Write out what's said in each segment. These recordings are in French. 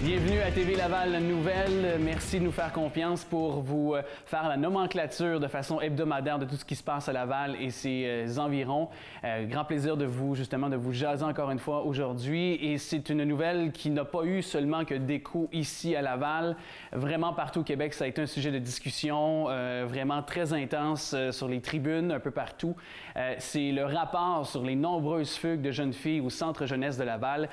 Bienvenue à TV Laval Nouvelle. Merci de nous faire confiance pour vous faire la nomenclature de façon hebdomadaire de tout ce qui se passe à Laval et ses environs. Grand plaisir de vous jaser encore une fois aujourd'hui. Et c'est une nouvelle qui n'a pas eu seulement que d'écho ici à Laval. Vraiment partout au Québec, ça a été un sujet de discussion vraiment très intense sur les tribunes un peu partout. C'est le rapport sur les nombreuses fugues de jeunes filles au Centre jeunesse de Laval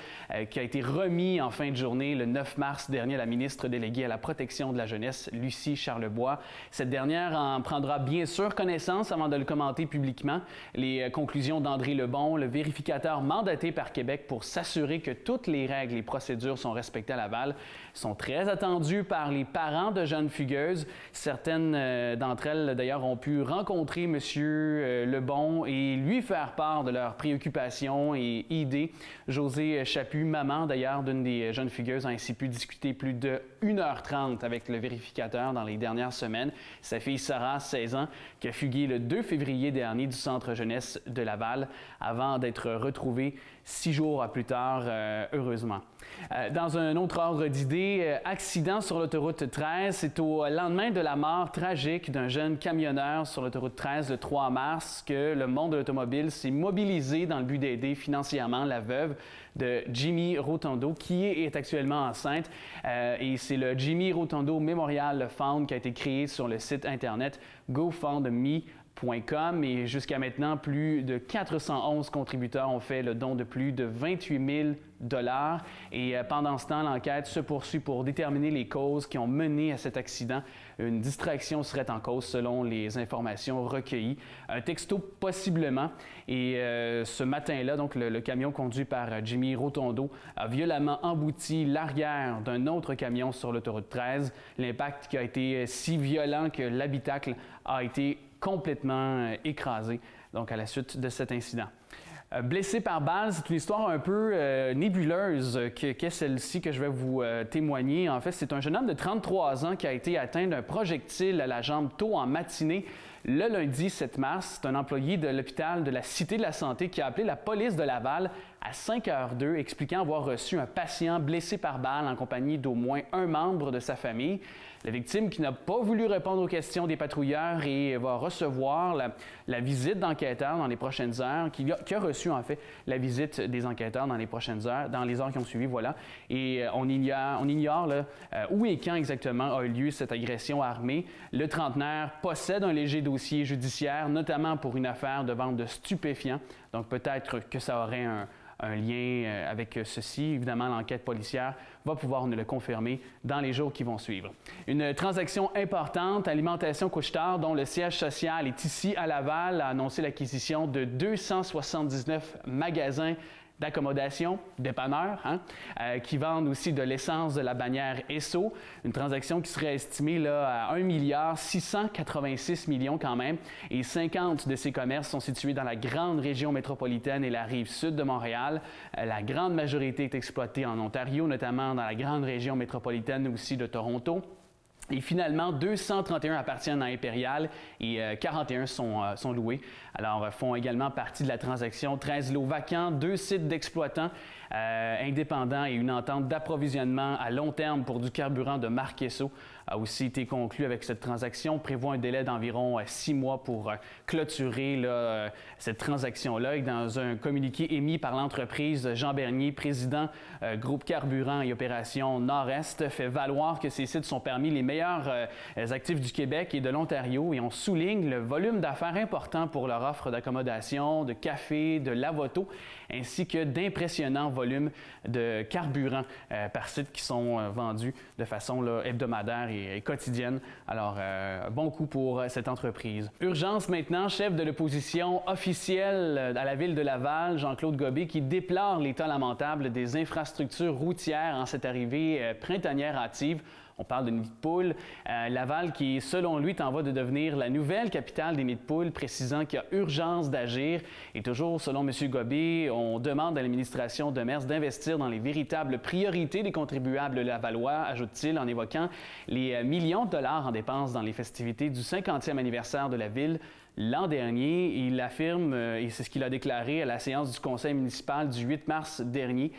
qui a été remis en fin de journée le 9 mars dernier à la ministre déléguée à la protection de la jeunesse, Lucie Charlebois. Cette dernière en prendra bien sûr connaissance avant de le commenter publiquement. Les conclusions d'André Lebon, le vérificateur mandaté par Québec pour s'assurer que toutes les règles et procédures sont respectées à Laval, sont très attendues par les parents de jeunes fugueuses. Certaines d'entre elles, d'ailleurs, ont pu rencontrer M. Lebon et lui faire part de leurs préoccupations et idées. Josée Chaput, maman d'ailleurs d'une des jeunes fugueuses, a ainsi pu discuter plus de 1h30 avec le vérificateur dans les dernières semaines. Sa fille Sarah, 16 ans, qui a fugué le 2 février dernier du Centre jeunesse de Laval avant d'être retrouvée 6 jours plus tard, heureusement. Dans un autre ordre d'idée, accident sur l'autoroute 13. C'est au lendemain de la mort tragique d'un jeune camionneur sur l'autoroute 13 le 3 mars que le monde de l'automobile s'est mobilisé dans le but d'aider financièrement la veuve de Jimmy Rotondo, qui est actuellement enceinte. Et c'est le Jimmy Rotondo Memorial Fund qui a été créé sur le site internet GoFundMe.com et jusqu'à maintenant, plus de 411 contributeurs ont fait le don de plus de 28 000 $. Et pendant ce temps, l'enquête se poursuit pour déterminer les causes qui ont mené à cet accident. Une distraction serait en cause selon les informations recueillies. Un texto possiblement. Et ce matin-là, donc le camion conduit par Jimmy Rotondo a violemment embouti l'arrière d'un autre camion sur l'autoroute 13. L'impact qui a été si violent que l'habitacle a été complètement écrasé, donc à la suite de cet incident. Blessé par balle, c'est une histoire un peu nébuleuse qu'est celle-ci que je vais vous témoigner. En fait, c'est un jeune homme de 33 ans qui a été atteint d'un projectile à la jambe tôt en matinée le lundi 7 mars. C'est un employé de l'hôpital de la Cité de la Santé qui a appelé la police de Laval à 5h02, expliquant avoir reçu un patient blessé par balle en compagnie d'au moins un membre de sa famille. La victime, qui n'a pas voulu répondre aux questions des patrouilleurs et va recevoir la visite d'enquêteurs dans les prochaines heures, qui a reçu en fait la visite des enquêteurs dans les prochaines heures, dans les heures qui ont suivi, voilà. Et on ignore là, où et quand exactement a eu lieu cette agression armée. Le trentenaire possède un léger dossier judiciaire, notamment pour une affaire de vente de stupéfiants. Donc peut-être que ça aurait un lien avec ceci. Évidemment, l'enquête policière va pouvoir nous le confirmer dans les jours qui vont suivre. Une transaction importante, Alimentation Couche-Tard, dont le siège social est ici à Laval, a annoncé l'acquisition de 279 magasins d'accommodation, dépanneurs, qui vendent aussi de l'essence de la bannière Esso. Une transaction qui serait estimée là, à 1,686 milliard quand même. Et 50 de ces commerces sont situés dans la grande région métropolitaine et la rive sud de Montréal. La grande majorité est exploitée en Ontario, notamment dans la grande région métropolitaine aussi de Toronto. Et finalement, 231 appartiennent à Impérial et 41 sont loués. Alors, font également partie de la transaction 13 lots vacants, 2 sites d'exploitants indépendants et une entente d'approvisionnement à long terme pour du carburant de marque Esso a aussi été conclu avec cette transaction. Prévoit un délai d'environ 6 mois pour clôturer là, cette transaction-là. Et dans un communiqué émis par l'entreprise, Jean Bernier, président groupe Carburant et Opération Nord-Est, fait valoir que ces sites sont parmi les meilleurs actifs du Québec et de l'Ontario et on souligne le volume d'affaires important pour leur offre d'accommodation, de café, de lave-auto, ainsi que d'impressionnants volumes de carburant par site qui sont vendus de façon là, hebdomadaire et quotidienne. Alors, bon coup pour cette entreprise. Urgence maintenant, chef de l'opposition officielle à la ville de Laval, Jean-Claude Gobé, qui déplore l'état lamentable des infrastructures routières en cette arrivée printanière hâtive. On parle de nid de poule. Laval qui, selon lui, est en voie de devenir la nouvelle capitale des nids de poule, précisant qu'il y a urgence d'agir. Et toujours, selon M. Gobé, on demande à l'administration de Mers d'investir dans les véritables priorités des contribuables lavallois, ajoute-t-il en évoquant les millions de dollars en dépenses dans les festivités du 50e anniversaire de la ville l'an dernier. Il affirme, et c'est ce qu'il a déclaré à la séance du conseil municipal du 8 mars dernier,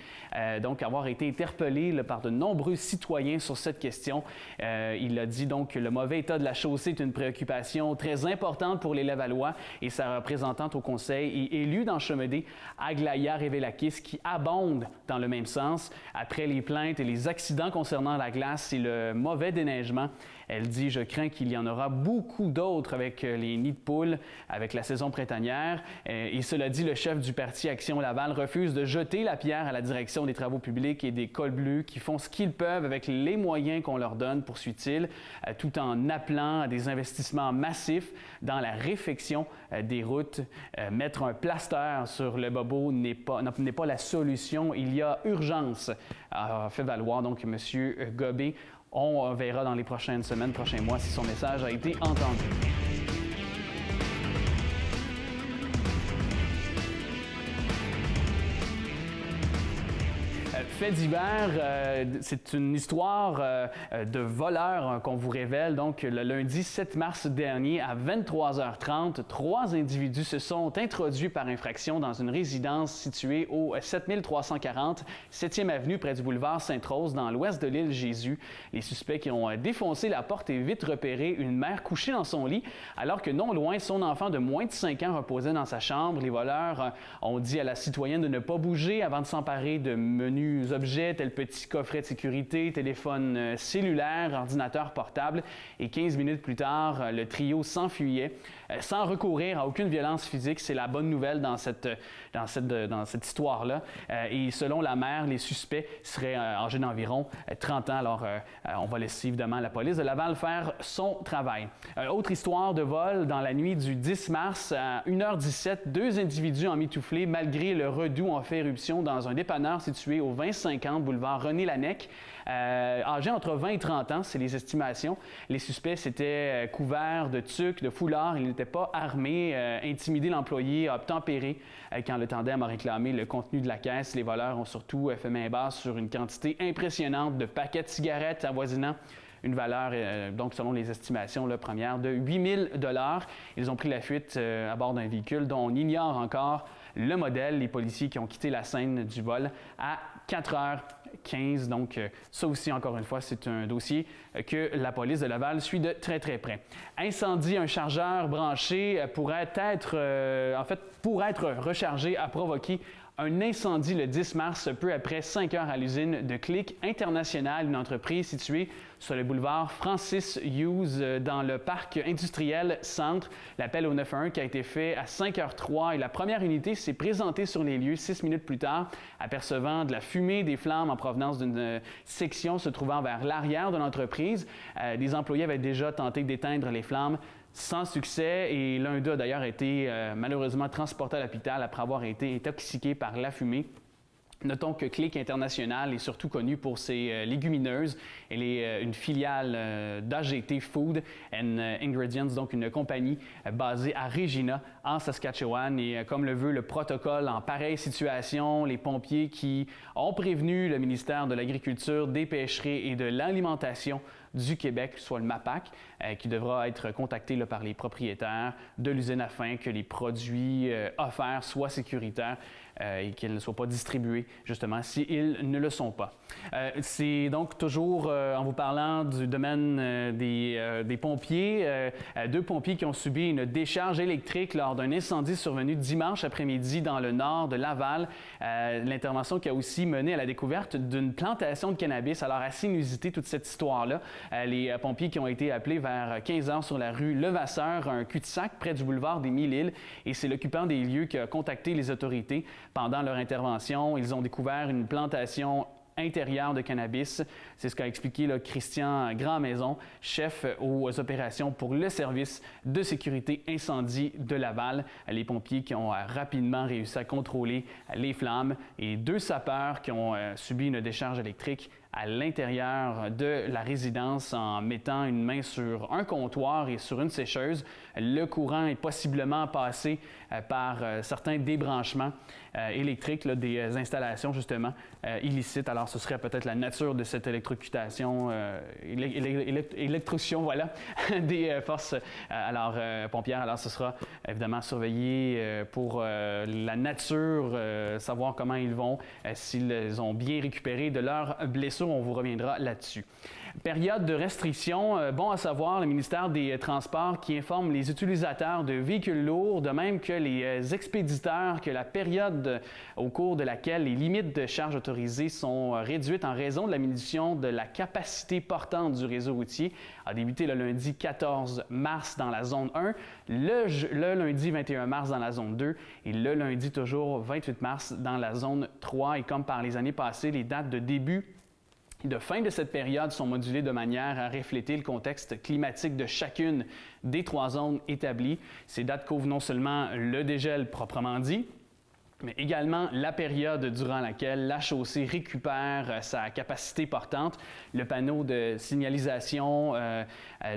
donc avoir été interpellé par de nombreux citoyens sur cette question. Il a dit donc que le mauvais état de la chaussée est une préoccupation très importante pour les Lavallois et sa représentante au conseil est élue dans Chemédé, Aglaïa Revelakis, qui abonde dans le même sens. Après les plaintes et les accidents concernant la glace et le mauvais déneigement, elle dit « Je crains qu'il y en aura beaucoup d'autres avec les nids de poules, avec la saison printanière. » Et cela dit, le chef du parti Action Laval refuse de jeter la pierre à la direction des travaux publics et des cols bleus qui font ce qu'ils peuvent avec les moyens qu'on leur donne, poursuit-il, tout en appelant à des investissements massifs dans la réfection des routes. Mettre un plaster sur le bobo n'est pas la solution. Il y a urgence, a fait valoir donc M. Gobé. On verra dans les prochaines semaines, prochains mois, si son message a été entendu. Fait divers, c'est une histoire de voleurs qu'on vous révèle. Donc, le lundi 7 mars dernier, à 23h30, 3 individus se sont introduits par infraction dans une résidence située au 7340 7e avenue près du boulevard Sainte-Rose, dans l'ouest de l'île Jésus. Les suspects qui ont défoncé la porte et vite repéré une mère couchée dans son lit, alors que non loin, son enfant de moins de 5 ans reposait dans sa chambre. Les voleurs ont dit à la citoyenne de ne pas bouger avant de s'emparer de menus objets tels petits coffrets de sécurité, téléphone cellulaire, ordinateur portable. Et 15 minutes plus tard, le trio s'enfuyait sans recourir à aucune violence physique. C'est la bonne nouvelle dans cette histoire-là. Et selon la mère, les suspects seraient âgés d'environ 30 ans. Alors, on va laisser évidemment la police de Laval faire son travail. Autre histoire de vol, dans la nuit du 10 mars à 1h17, 2 individus emmitouflés, malgré le redout, ont fait éruption dans un dépanneur situé au 2050 boulevard René-Lannec. Âgés entre 20 et 30 ans, c'est les estimations. Les suspects s'étaient couverts de tuques, de foulards. Ils n'étaient pas armés. Intimidé l'employé, a obtempéré quand le tandem a réclamé le contenu de la caisse. Les voleurs ont surtout fait main basse sur une quantité impressionnante de paquets de cigarettes avoisinant une valeur, donc selon les estimations premières, de 8 000 $. Ils ont pris la fuite à bord d'un véhicule dont on ignore encore le modèle. Les policiers qui ont quitté la scène du vol à 4h15. Donc, ça aussi, encore une fois, c'est un dossier que la police de Laval suit de très, très près. Incendie, un chargeur branché pourrait être rechargé a provoqué un incendie le 10 mars, peu après 5 heures à l'usine de Click International, une entreprise située sur le boulevard Francis Hughes dans le parc industriel Centre. L'appel au 911 qui a été fait à 5h03 et la première unité s'est présentée sur les lieux 6 minutes plus tard, apercevant de la fumée, des flammes en provenance d'une section se trouvant vers l'arrière de l'entreprise. Des employés avaient déjà tenté d'éteindre les flammes sans succès, et l'un d'eux a d'ailleurs été malheureusement transporté à l'hôpital après avoir été intoxiqué par la fumée. Notons que Click International est surtout connu pour ses légumineuses. Elle est une filiale d'AGT Food and Ingredients, donc une compagnie basée à Regina, en Saskatchewan. Et comme le veut le protocole en pareille situation, les pompiers qui ont prévenu le ministère de l'Agriculture, des Pêcheries et de l'Alimentation du Québec, soit le MAPAC, qui devra être contacté par les propriétaires de l'usine afin que les produits offerts soient sécuritaires et qu'ils ne soient pas distribués, justement, s'ils ne le sont pas. C'est donc toujours, en vous parlant du domaine des pompiers, 2 pompiers qui ont subi une décharge électrique lors d'un incendie survenu dimanche après-midi dans le nord de Laval. L'intervention qui a aussi mené à la découverte d'une plantation de cannabis. Alors, assez inusité toute cette histoire-là. Les pompiers qui ont été appelés vers 15 heures sur la rue Levasseur, un cul-de-sac près du boulevard des Mille-Îles, et c'est l'occupant des lieux qui a contacté les autorités. Pendant leur intervention, ils ont découvert une plantation intérieure de cannabis. C'est ce qu'a expliqué Christian Grandmaison, chef aux opérations pour le service de sécurité incendie de Laval. Les pompiers qui ont rapidement réussi à contrôler les flammes et 2 sapeurs qui ont subi une décharge électrique à l'intérieur de la résidence en mettant une main sur un comptoir et sur une sécheuse. Le courant est possiblement passé par certains débranchements électriques là, des installations justement illicites. Alors ce serait peut-être la nature de cette électrocutation, électrocution, voilà, des forces pompières. Alors ce sera évidemment surveillé pour la nature, savoir comment ils vont, s'ils ont bien récupéré de leurs blessures. On vous reviendra là-dessus. Période de restriction, bon à savoir, le ministère des Transports qui informe les utilisateurs de véhicules lourds, de même que les expéditeurs, que la période au cours de laquelle les limites de charge autorisées sont réduites en raison de la diminution de la capacité portante du réseau routier a débuté le lundi 14 mars dans la zone 1, le lundi 21 mars dans la zone 2 et le lundi toujours 28 mars dans la zone 3. Et comme par les années passées, les dates de début de fin de cette période sont modulées de manière à refléter le contexte climatique de chacune des 3 zones établies. Ces dates couvrent non seulement le dégel proprement dit, mais également la période durant laquelle la chaussée récupère sa capacité portante. Le panneau de signalisation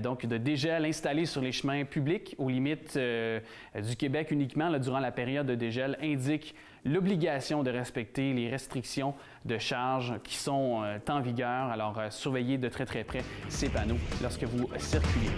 donc de dégel installé sur les chemins publics aux limites du Québec uniquement là, durant la période de dégel indique l'obligation de respecter les restrictions de charge qui sont en vigueur. Alors, surveillez de très près ces panneaux lorsque vous circulez.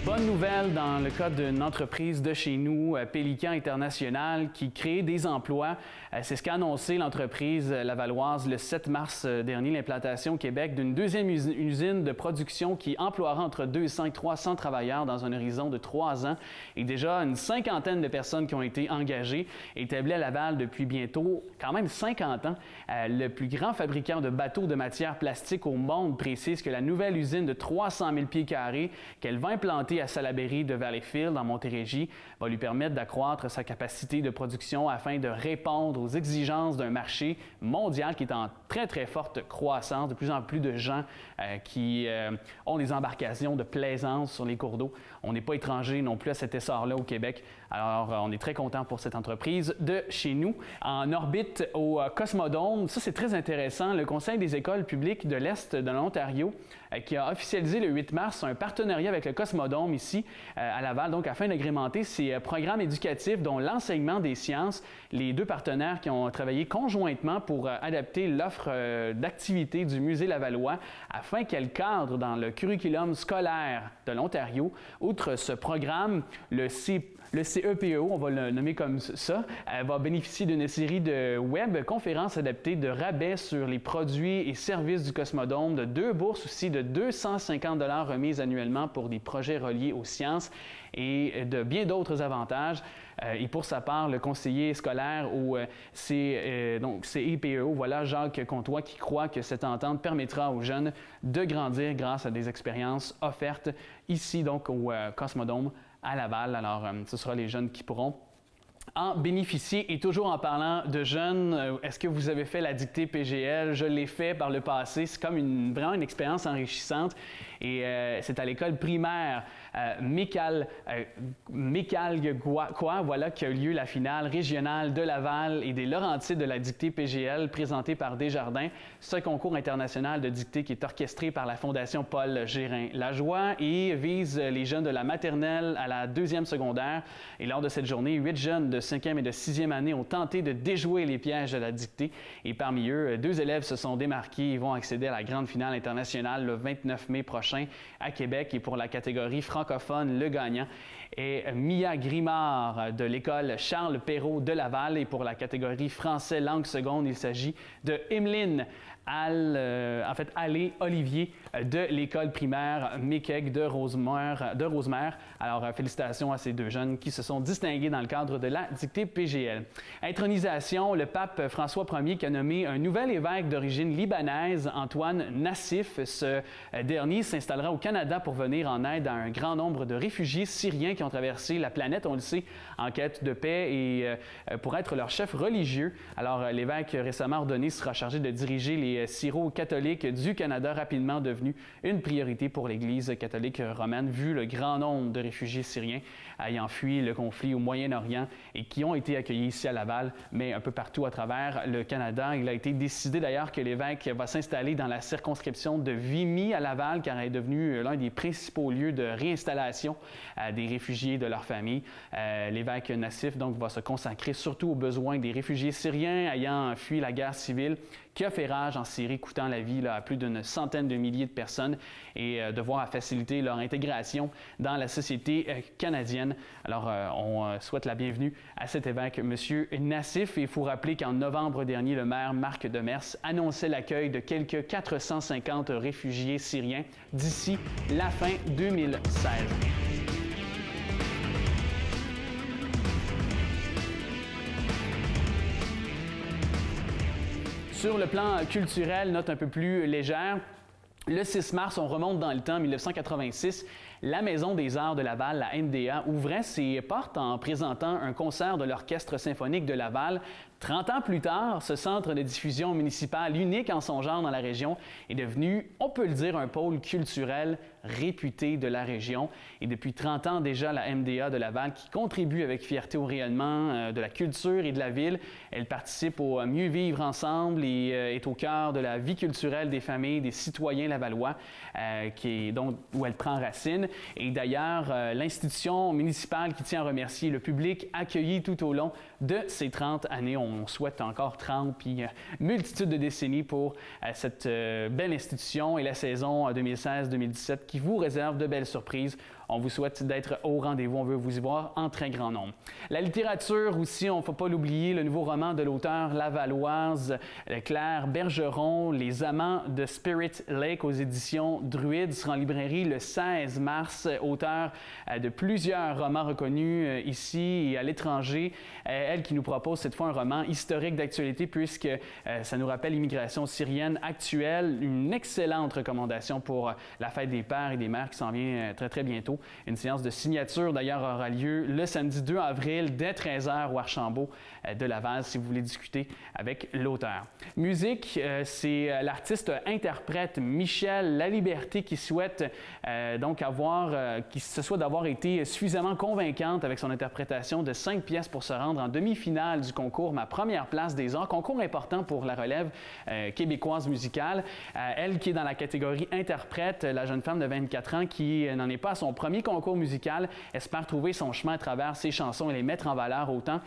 Bonne nouvelle dans le cas d'une entreprise de chez nous, Pélican International, qui crée des emplois. C'est ce qu'a annoncé l'entreprise lavalloise le 7 mars dernier, l'implantation au Québec d'une deuxième usine de production qui emploiera entre 200 et 300 travailleurs dans un horizon de 3 ans. Et déjà une 50aine de personnes qui ont été engagées, établies à Laval depuis bientôt quand même 50 ans. Le plus grand fabricant de bateaux de matière plastique au monde précise que la nouvelle usine de 300 000 pieds carrés qu'elle va implanter à Salaberry de Valleyfield, en Montérégie, va lui permettre d'accroître sa capacité de production afin de répondre aux exigences d'un marché mondial qui est en très forte croissance. De plus en plus de gens qui ont des embarcations de plaisance sur les cours d'eau. On n'est pas étranger non plus à cet essor-là au Québec. Alors, on est très content pour cette entreprise de chez nous. En orbite au Cosmodome, ça c'est très intéressant. Le Conseil des écoles publiques de l'Est de l'Ontario qui a officialisé le 8 mars un partenariat avec le Cosmodome ici à Laval, donc afin d'agrémenter ces programmes éducatifs dont l'enseignement des sciences. Les 2 partenaires qui ont travaillé conjointement pour adapter l'offre d'activités du Musée lavallois afin qu'elle cadre dans le curriculum scolaire de l'Ontario. Outre ce programme, le CEPEO, on va le nommer comme ça, va bénéficier d'une série de web conférences adaptées de rabais sur les produits et services du Cosmodome, de 2 bourses aussi de 250 $ remises annuellement pour des projets reliés aux sciences et de bien d'autres avantages. Et pour sa part, le conseiller scolaire au CEPEO, voilà, Jacques Comtois, qui croit que cette entente permettra aux jeunes de grandir grâce à des expériences offertes ici, donc au Cosmodome à Laval. Alors, ce sera les jeunes qui pourront en bénéficier. Et toujours en parlant de jeunes, est-ce que vous avez fait la dictée PGL? Je l'ai fait par le passé. C'est comme vraiment une expérience enrichissante. Et c'est à l'école primaire Mécalguacois, voilà, qui a eu lieu la finale régionale de Laval et des Laurentides de la dictée PGL présentée par Desjardins. Ce concours international de dictée qui est orchestré par la Fondation Paul Gérin-Lajoie et vise les jeunes de la maternelle à la 2e secondaire. Et lors de cette journée, 8 jeunes de 5e et de 6e année ont tenté de déjouer les pièges de la dictée. Et parmi eux, 2 élèves se sont démarqués et vont accéder à la grande finale internationale le 29 mai prochain à Québec. Et pour la catégorie francophone, le gagnant est Mia Grimard de l'école Charles Perrault de Laval. Et pour la catégorie français langue seconde, il s'agit de Emeline Allé Olivier de l'école primaire Mékeg de Rosemère. Alors, félicitations à ces 2 jeunes qui se sont distingués dans le cadre de la dictée PGL. Intronisation, le pape François Ier qui a nommé un nouvel évêque d'origine libanaise, Antoine Nassif. Ce dernier s'installera au Canada pour venir en aide à un grand nombre de réfugiés syriens qui ont traversé la planète, on le sait, en quête de paix et pour être leur chef religieux. Alors, l'évêque récemment ordonné sera chargé de diriger les des syro-catholiques du Canada, rapidement devenu une priorité pour l'Église catholique romaine, vu le grand nombre de réfugiés syriens ayant fui le conflit au Moyen-Orient et qui ont été accueillis ici à Laval, mais un peu partout à travers le Canada. Il a été décidé d'ailleurs que l'évêque va s'installer dans la circonscription de Vimy à Laval, car elle est devenue l'un des principaux lieux de réinstallation des réfugiés de leur famille. L'évêque Nassif donc va se consacrer surtout aux besoins des réfugiés syriens ayant fui la guerre civile qui a fait rage en Syrie, coûtant la vie à plus d'une centaine de milliers de personnes et devoir faciliter leur intégration dans la société canadienne. Alors, on souhaite la bienvenue à cet évêque, M. Nassif. Et il faut rappeler qu'en novembre dernier, le maire Marc Demers annonçait l'accueil de quelques 450 réfugiés syriens d'ici la fin 2016. Sur le plan culturel, note un peu plus légère, le 6 mars, on remonte dans le temps, 1986, la Maison des Arts de Laval, la MDA, ouvrait ses portes en présentant un concert de l'Orchestre symphonique de Laval. 30 ans plus tard, ce centre de diffusion municipal unique en son genre dans la région est devenu, on peut le dire, un pôle culturel réputé de la région. Et depuis 30 ans déjà, la MDA de Laval, qui contribue avec fierté au rayonnement de la culture et de la ville, elle participe au mieux vivre ensemble et est au cœur de la vie culturelle des familles, des citoyens lavallois, où elle prend racine. Et d'ailleurs, l'institution municipale qui tient à remercier le public accueilli tout au long de ces 30 années. On souhaite encore 30 puis multitude de décennies pour cette belle institution et la saison 2016-2017 qui vous réserve de belles surprises. On vous souhaite d'être au rendez-vous. On veut vous y voir en très grand nombre. La littérature aussi, on ne faut pas l'oublier, le nouveau roman de l'auteure lavalloise Claire Bergeron, Les Amants de Spirit Lake aux éditions Druide, sera en librairie le 16 mars. Auteure de plusieurs romans reconnus ici et à l'étranger. Elle qui nous propose cette fois un roman historique d'actualité puisque ça nous rappelle l'immigration syrienne actuelle. Une excellente recommandation pour la fête des pères et des mères qui s'en vient très très bientôt. Une séance de signature, d'ailleurs, aura lieu le samedi 2 avril dès 13h au Archambault de Laval, si vous voulez discuter avec l'auteur. Musique, c'est l'artiste-interprète Michel Laliberté qui souhaite qui se soit d'avoir été suffisamment convaincante avec son interprétation de 5 pièces pour se rendre en demi-finale du concours Ma première place des arts, concours important pour la relève québécoise musicale. Elle qui est dans la catégorie interprète, la jeune femme de 24 ans qui n'en est pas à son premier concours musical, espère trouver son chemin à travers ses chansons et les mettre en valeur autant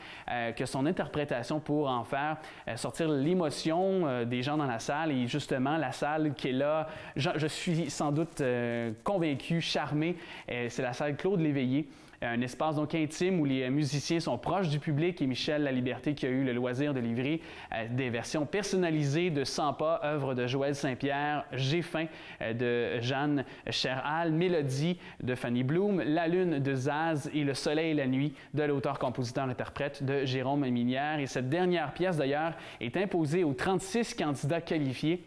que son interprétation pour en faire sortir l'émotion des gens dans la salle. Et justement, la salle qui est là, je suis sans doute convaincu, charmé, c'est la salle Claude Léveillé. Un espace donc intime où les musiciens sont proches du public et Michel Laliberté qui a eu le loisir de livrer des versions personnalisées de 100 pas, œuvre de Joël Saint-Pierre, J'ai faim de Jeanne Cherhal, Mélodie de Fanny Bloom, La lune de Zaz et Le soleil et la nuit de l'auteur-compositeur-interprète de Jérôme Minière. Et cette dernière pièce d'ailleurs est imposée aux 36 candidats qualifiés.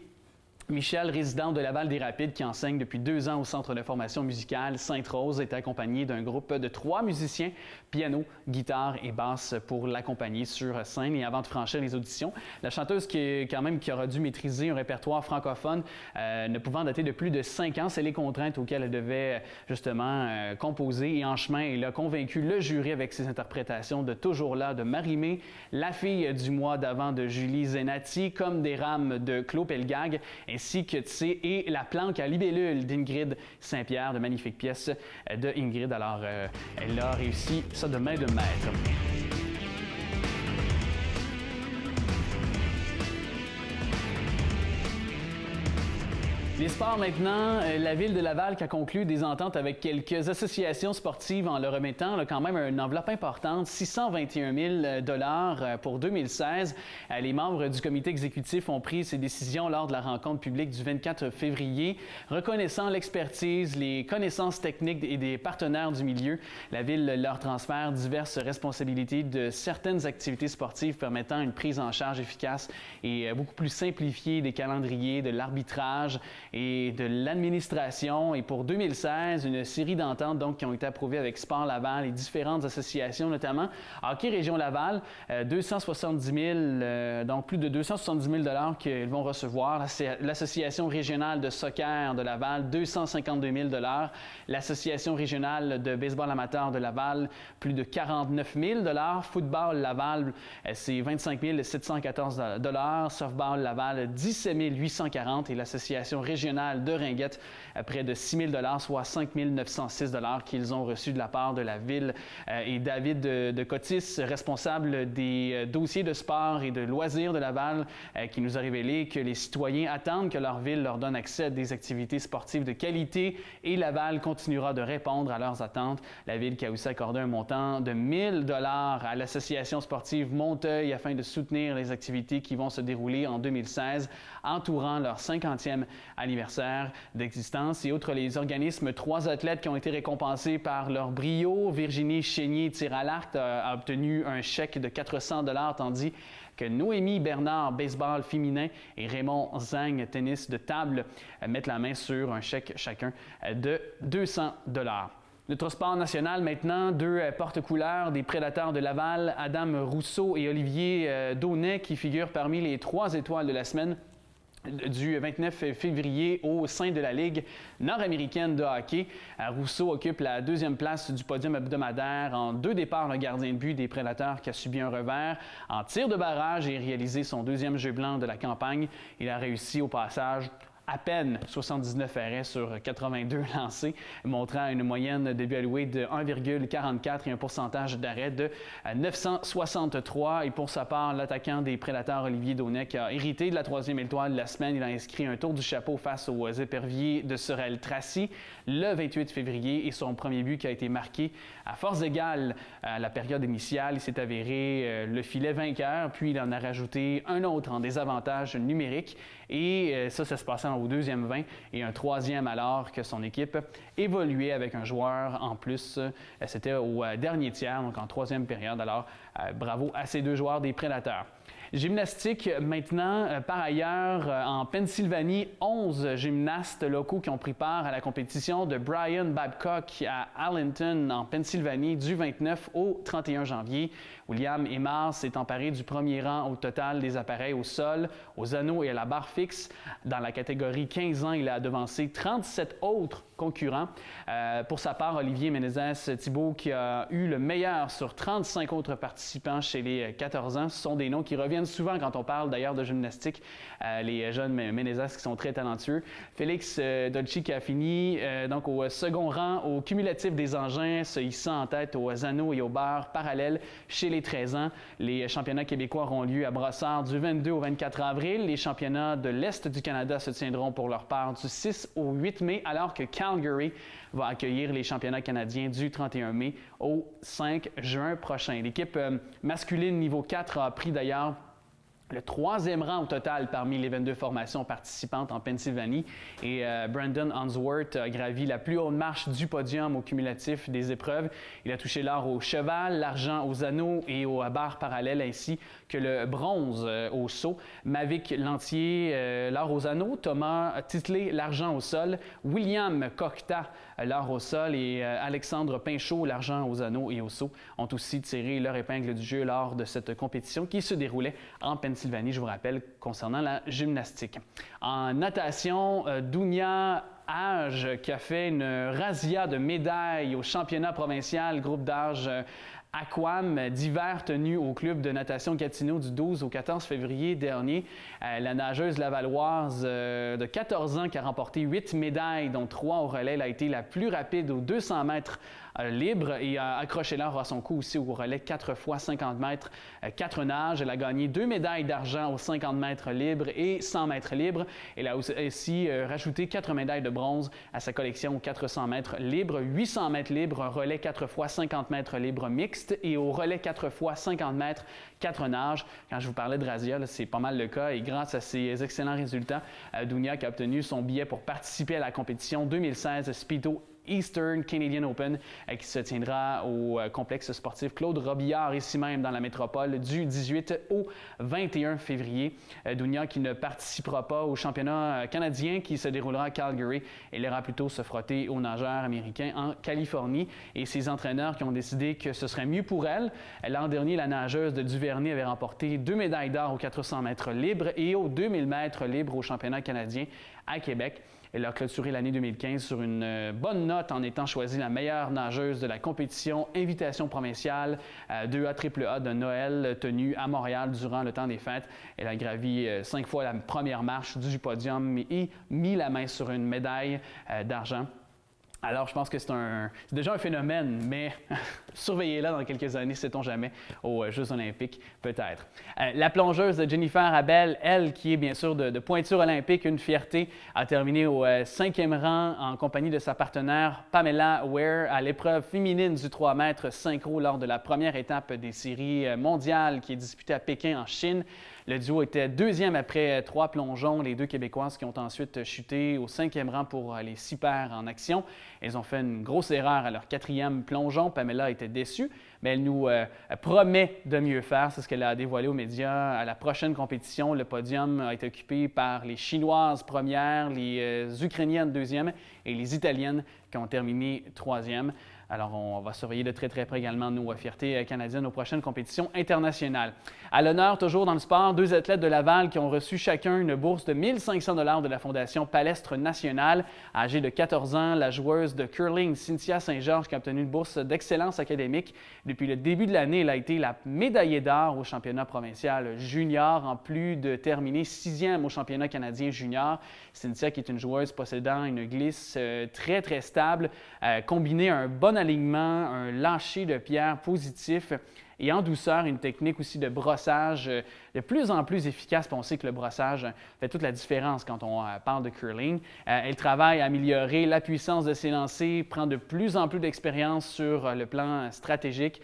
Michel, résident de Laval-des-Rapides, qui enseigne depuis 2 ans au Centre de formation musicale Sainte-Rose, est accompagné d'un groupe de 3 musiciens, piano, guitare et basse, pour l'accompagner sur scène. Et avant de franchir les auditions, la chanteuse qui aura dû maîtriser un répertoire francophone, ne pouvant dater de plus de 5 ans, c'est les contraintes auxquelles elle devait justement composer. Et en chemin, elle a convaincu le jury avec ses interprétations de Toujours là de Marie-Mé, La fille du mois d'avant de Julie Zenati, Comme des rames de Claude Pelgag, ainsi que Tissé et La planque à libellule d'Ingrid Saint-Pierre, de magnifiques pièces de Ingrid. Alors, elle a réussi ça de main de maître. Les sports maintenant, la Ville de Laval qui a conclu des ententes avec quelques associations sportives en leur remettant quand même une enveloppe importante, 621 000 $ pour 2016. Les membres du comité exécutif ont pris ces décisions lors de la rencontre publique du 24 février. Reconnaissant l'expertise, les connaissances techniques et des partenaires du milieu, la Ville leur transfère diverses responsabilités de certaines activités sportives permettant une prise en charge efficace et beaucoup plus simplifiée des calendriers, de l'arbitrage et de l'administration. Et pour 2016, une série d'ententes donc, qui ont été approuvées avec Sport Laval et différentes associations, notamment Hockey Région Laval, 270 000, donc plus de 270 000 $ qu'ils vont recevoir. L'Association régionale de soccer de Laval, 252 000 $. L'Association régionale de baseball amateur de Laval, plus de 49 000 $. Football Laval, c'est 25 714 $. Softball Laval, 17 840 $. Et l'Association régionale de Ringuette, près de 6 000 $, soit 5 906 $ qu'ils ont reçus de la part de la Ville. Et David de Cotis, responsable des dossiers de sport et de loisirs de Laval, qui nous a révélé que les citoyens attendent que leur ville leur donne accès à des activités sportives de qualité et Laval continuera de répondre à leurs attentes. La Ville qui a aussi accordé un montant de 1 000 $ à l'Association sportive Monteuil afin de soutenir les activités qui vont se dérouler en 2016, entourant leur 50e anniversaire d'existence. Et outre les organismes, 3 athlètes qui ont été récompensés par leur brio. Virginie Chénier, tir à l'arc, a obtenu un chèque de 400 $, tandis que Noémie Bernard, baseball féminin, et Raymond Zang, tennis de table, mettent la main sur un chèque chacun de 200 $. Notre sport national maintenant, 2 porte-couleurs des Prédateurs de Laval, Adam Rousseau et Olivier Daunet, qui figurent parmi les 3 étoiles de la semaine du 29 février au sein de la Ligue nord-américaine de hockey. Rousseau occupe la 2e place du podium hebdomadaire en 2 départs, le gardien de but des Prédateurs qui a subi un revers en tir de barrage et réalisé son 2e jeu blanc de la campagne. Il a réussi au passage à peine 79 arrêts sur 82 lancés, montrant une moyenne de buts alloués de 1,44 et un pourcentage d'arrêt de 963. Et pour sa part, l'attaquant des Prédateurs, Olivier Daunet, qui a hérité de la 3e étoile de la semaine, il a inscrit un tour du chapeau face aux éperviers de Sorel-Tracy le 28 février et son premier but qui a été marqué à force égale à la période initiale. Il s'est avéré le filet vainqueur, puis il en a rajouté un autre en désavantage numérique. Et ça se passait au 2e 20 et un 3e alors que son équipe évoluait avec un joueur en plus. C'était au dernier tiers, donc en 3e période. Alors, bravo à ces 2 joueurs des Prédateurs. Gymnastique maintenant, par ailleurs, en Pennsylvanie, 11 gymnastes locaux qui ont pris part à la compétition de Brian Babcock à Arlington, en Pennsylvanie, du 29 au 31 janvier. William Aymar s'est emparé du premier rang au total des appareils au sol, aux anneaux et à la barre fixe. Dans la catégorie 15 ans, il a devancé 37 autres concurrents. Pour sa part, Olivier Ménézès-Thibault, qui a eu le meilleur sur 35 autres participants chez les 14 ans. Ce sont des noms qui reviennent souvent quand on parle d'ailleurs de gymnastique. Les jeunes Ménézès qui sont très talentueux. Félix Dolci qui a fini donc au second rang au cumulatif des engins, se hissant en tête aux anneaux et aux barres parallèles chez les 13 ans. Les championnats québécois auront lieu à Brossard du 22 au 24 avril. Les championnats de l'Est du Canada se tiendront pour leur part du 6 au 8 mai, alors que Calgary va accueillir les championnats canadiens du 31 mai au 5 juin prochain. L'équipe masculine niveau 4 a pris d'ailleurs le 3e rang au total parmi les 22 formations participantes en Pennsylvanie. Et Brandon Hansworth a gravi la plus haute marche du podium au cumulatif des épreuves. Il a touché l'or au cheval, l'argent aux anneaux et aux barres parallèles, ainsi que le bronze au saut. Mavic Lantier, l'or aux anneaux. Thomas Titley, l'argent au sol. William Cocta, l'or au sol. Et Alexandre Pinchot, l'argent aux anneaux et au saut, ont aussi tiré leur épingle du jeu lors de cette compétition qui se déroulait en Pennsylvanie, je vous rappelle, concernant la gymnastique. En natation, Dounia Hage qui a fait une razzia de médailles au championnat provincial groupe d'âge Aquam d'hiver tenu au club de natation Gatineau du 12 au 14 février dernier. La nageuse lavalloise de 14 ans qui a remporté 8 médailles, dont 3 au relais, elle a été la plus rapide aux 200 mètres libre et a accroché l'or à son cou aussi au relais 4 fois 50 mètres, 4 nages. Elle a gagné 2 médailles d'argent aux 50 mètres libres et 100 mètres libres. Elle a aussi rajouté 4 médailles de bronze à sa collection aux 400 mètres libres, 800 mètres libres, relais 4 fois 50 mètres libres mixte et au relais 4 fois 50 mètres, 4 nages. Quand je vous parlais de razzia, c'est pas mal le cas et grâce à ces excellents résultats, Dounia qui a obtenu son billet pour participer à la compétition 2016 Speedo Eastern Canadian Open qui se tiendra au complexe sportif Claude Robillard, ici même dans la métropole, du 18 au 21 février. Dounia qui ne participera pas au championnat canadien qui se déroulera à Calgary. Elle ira plutôt se frotter aux nageurs américains en Californie. Et ses entraîneurs qui ont décidé que ce serait mieux pour elle. L'an dernier, la nageuse de Duvernay avait remporté 2 médailles d'or aux 400 mètres libres et aux 2000 mètres libres au championnat canadien à Québec. Elle a clôturé l'année 2015 sur une bonne note en étant choisie la meilleure nageuse de la compétition Invitation provinciale 2A AAA de Noël tenue à Montréal durant le temps des fêtes. Elle a gravi 5 fois la première marche du podium et mis la main sur une médaille d'argent. Alors, je pense que c'est déjà un phénomène, mais surveillez-la dans quelques années, sait-on jamais, aux Jeux olympiques, peut-être. La plongeuse Jennifer Abel, elle, qui est bien sûr de pointure olympique, une fierté, a terminé au 5e rang en compagnie de sa partenaire Pamela Ware à l'épreuve féminine du 3 mètres synchro lors de la première étape des séries mondiales qui est disputée à Pékin, en Chine. Le duo était 2e après 3 plongeons, les 2 Québécoises qui ont ensuite chuté au 5e rang pour les 6 paires en action. Elles ont fait une grosse erreur à leur 4e plongeon. Pamela était déçue, mais elle nous promet de mieux faire. C'est ce qu'elle a dévoilé aux médias. À la prochaine compétition, le podium a été occupé par les Chinoises premières, les Ukrainiennes 2e et les Italiennes qui ont terminé 3e. Alors, on va surveiller de très près également nos fiertés canadiennes aux prochaines compétitions internationales. À l'honneur, toujours dans le sport, 2 athlètes de Laval qui ont reçu chacun une bourse de 1 500 $ de la Fondation Palestre Nationale. Âgée de 14 ans, la joueuse de curling Cynthia Saint-Georges qui a obtenu une bourse d'excellence académique. Depuis le début de l'année, elle a été la médaillée d'or au championnat provincial junior, en plus de terminer 6e au championnat canadien junior. Cynthia, qui est une joueuse possédant une glisse très stable, combinée à un bon alignement, un lâcher de pierre positif et en douceur, une technique aussi de brossage de plus en plus efficace. On sait que le brossage fait toute la différence quand on parle de curling. Elle travaille à améliorer la puissance de ses lancers, prend de plus en plus d'expérience sur le plan stratégique.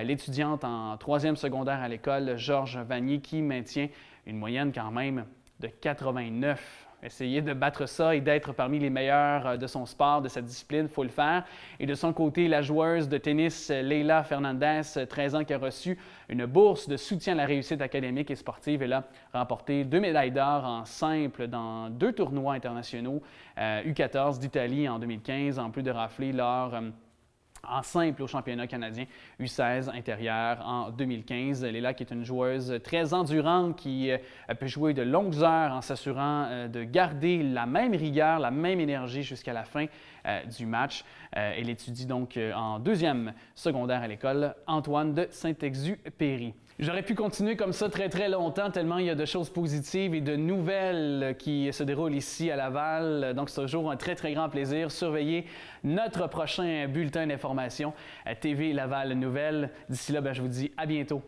L'étudiante en 3e secondaire à l'école, Georges Vanier, qui maintient une moyenne quand même de 89. Essayer de battre ça et d'être parmi les meilleurs de son sport, de sa discipline, il faut le faire. Et de son côté, la joueuse de tennis Leila Fernandez, 13 ans, qui a reçu une bourse de soutien à la réussite académique et sportive. Elle a remporté 2 médailles d'or en simple dans 2 tournois internationaux, U14 d'Italie en 2015, en plus de rafler l'or en simple au championnat canadien U16 intérieur en 2015. Leila qui est une joueuse très endurante qui peut jouer de longues heures en s'assurant de garder la même rigueur, la même énergie jusqu'à la fin du match. Elle étudie donc en 2e secondaire à l'école Antoine de Saint-Exupéry. J'aurais pu continuer comme ça très longtemps, tellement il y a de choses positives et de nouvelles qui se déroulent ici à Laval. Donc, c'est toujours un très grand plaisir. Surveillez notre prochain bulletin d'information, TV Laval Nouvelles. D'ici là, je vous dis à bientôt.